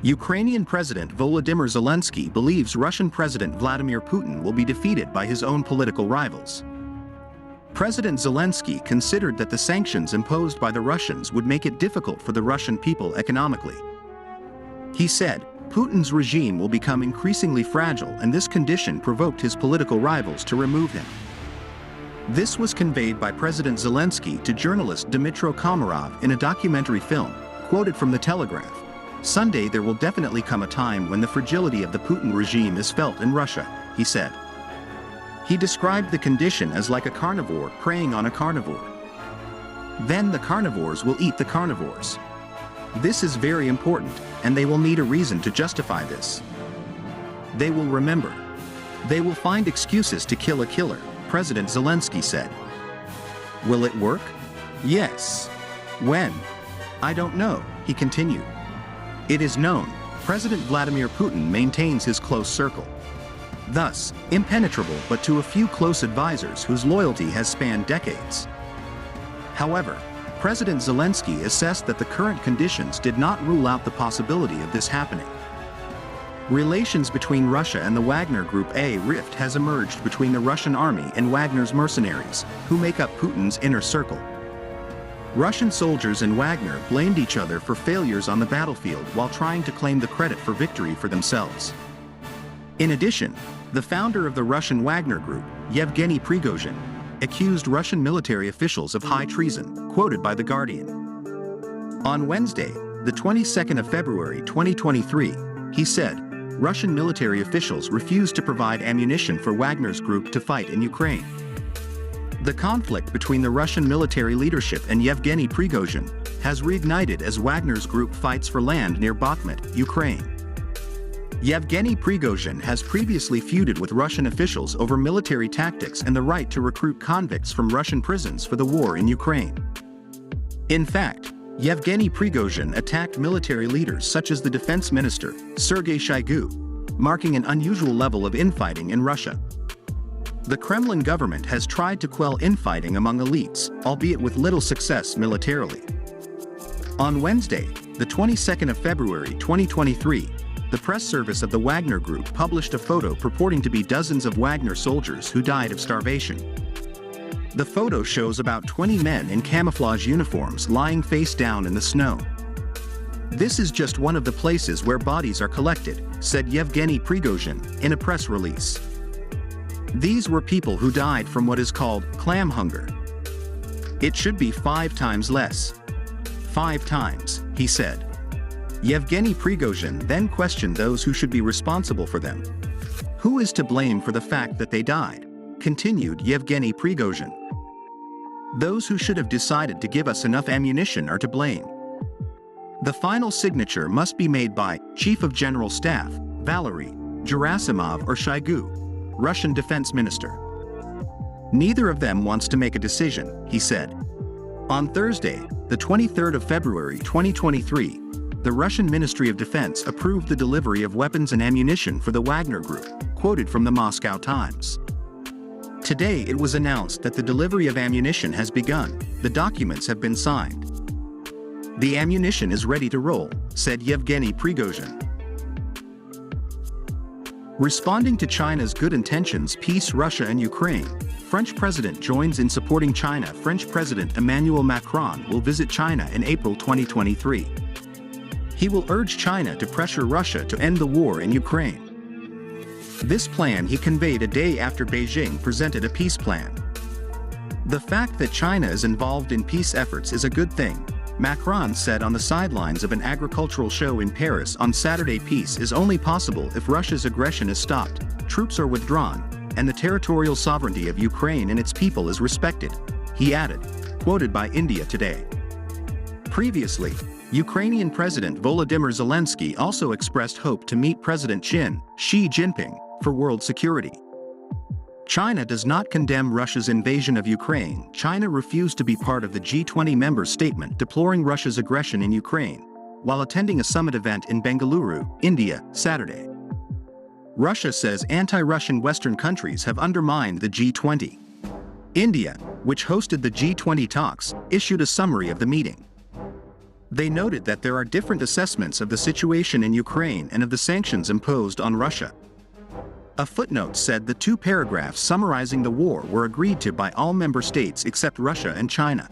Ukrainian President Volodymyr Zelensky believes Russian President Vladimir Putin will be defeated by his own political rivals. President Zelensky considered that the sanctions imposed by the Russians would make it difficult for the Russian people economically. He said, Putin's regime will become increasingly fragile, and this condition provoked his political rivals to remove him. This was conveyed by President Zelensky to journalist Dmytro Komarov in a documentary film, quoted from The Telegraph. Sunday, there will definitely come a time when the fragility of the Putin regime is felt in Russia, he said. He described the condition as like a carnivore preying on a carnivore. Then the carnivores will eat the carnivores. This is very important, and they will need a reason to justify this. They will remember. They will find excuses to kill a killer, President Zelensky said. Will it work? Yes. When? I don't know, he continued. It is known, President Vladimir Putin maintains his close circle. Thus, impenetrable but to a few close advisors whose loyalty has spanned decades. However, President Zelensky assessed that the current conditions did not rule out the possibility of this happening. Relations between Russia and the Wagner Group. A rift has emerged between the Russian army and Wagner's mercenaries, who make up Putin's inner circle. Russian soldiers and Wagner blamed each other for failures on the battlefield while trying to claim the credit for victory for themselves. In addition, the founder of the Russian Wagner Group, Yevgeny Prigozhin, accused Russian military officials of high treason, quoted by The Guardian. On Wednesday, the 22nd of February 2023, he said, Russian military officials refused to provide ammunition for Wagner's group to fight in Ukraine. The conflict between the Russian military leadership and Yevgeny Prigozhin has reignited as Wagner's group fights for land near Bakhmut, Ukraine. Yevgeny Prigozhin has previously feuded with Russian officials over military tactics and the right to recruit convicts from Russian prisons for the war in Ukraine. In fact, Yevgeny Prigozhin attacked military leaders such as the defense minister, Sergei Shoigu, marking an unusual level of infighting in Russia. The Kremlin government has tried to quell infighting among elites, albeit with little success militarily. On Wednesday, the 22nd of February 2023, the press service of the Wagner Group published a photo purporting to be dozens of Wagner soldiers who died of starvation. The photo shows about 20 men in camouflage uniforms lying face down in the snow. This is just one of the places where bodies are collected, said Yevgeny Prigozhin in a press release. These were people who died from what is called clam hunger. It should be 5 times less. 5 times, he said. Yevgeny Prigozhin then questioned those who should be responsible for them. Who is to blame for the fact that they died? Continued Yevgeny Prigozhin. Those who should have decided to give us enough ammunition are to blame. The final signature must be made by Chief of General Staff, Valery Gerasimov or Shoigu, Russian defense minister. Neither of them wants to make a decision, he said. On Thursday, the 23rd of February 2023, the Russian Ministry of Defense approved the delivery of weapons and ammunition for the Wagner Group, quoted from the Moscow Times. Today it was announced that the delivery of ammunition has begun. The documents have been signed. The ammunition is ready to roll, said Yevgeny Prigozhin. Responding to China's good intentions, peace, Russia and Ukraine, French president joins in supporting China. French President Emmanuel Macron will visit China in April 2023. He will urge China to pressure Russia to end the war in Ukraine. This plan he conveyed a day after Beijing presented a peace plan. The fact that China is involved in peace efforts is a good thing, Macron said on the sidelines of an agricultural show in Paris on Saturday. Peace is only possible if Russia's aggression is stopped, troops are withdrawn, and the territorial sovereignty of Ukraine and its people is respected, he added, quoted by India Today. Previously, Ukrainian President Volodymyr Zelensky also expressed hope to meet President Xi Jinping for world security. China does not condemn Russia's invasion of Ukraine. China refused to be part of the G20 member statement deploring Russia's aggression in Ukraine, while attending a summit event in Bengaluru, India, Saturday. Russia says anti-Russian Western countries have undermined the G20. India, which hosted the G20 talks, issued a summary of the meeting. They noted that there are different assessments of the situation in Ukraine and of the sanctions imposed on Russia. A footnote said the two paragraphs summarizing the war were agreed to by all member states except Russia and China.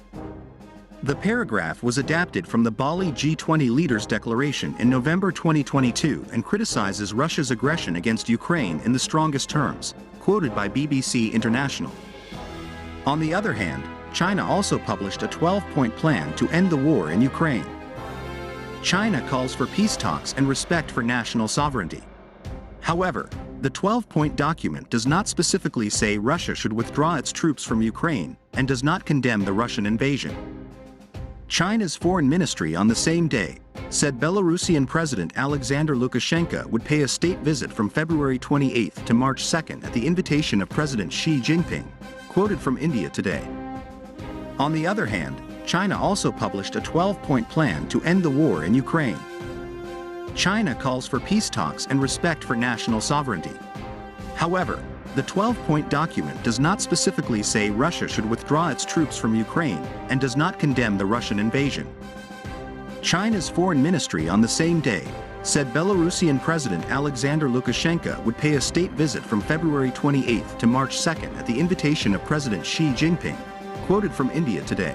The paragraph was adapted from the Bali G20 leaders' declaration in November 2022 and criticizes Russia's aggression against Ukraine in the strongest terms, quoted by BBC International. On the other hand, China also published a 12-point plan to end the war in Ukraine. China calls for peace talks and respect for national sovereignty. However, the 12-point document does not specifically say Russia should withdraw its troops from Ukraine and does not condemn the Russian invasion. China's foreign ministry on the same day said Belarusian President Alexander Lukashenko would pay a state visit from February 28 to March 2 at the invitation of President Xi Jinping, quoted from India Today. On the other hand, China also published a 12-point plan to end the war in Ukraine. China calls for peace talks and respect for national sovereignty. However, the 12-point document does not specifically say Russia should withdraw its troops from Ukraine and does not condemn the Russian invasion. China's foreign ministry on the same day said Belarusian President Alexander Lukashenko would pay a state visit from February 28 to March 2 at the invitation of President Xi Jinping, quoted from India Today.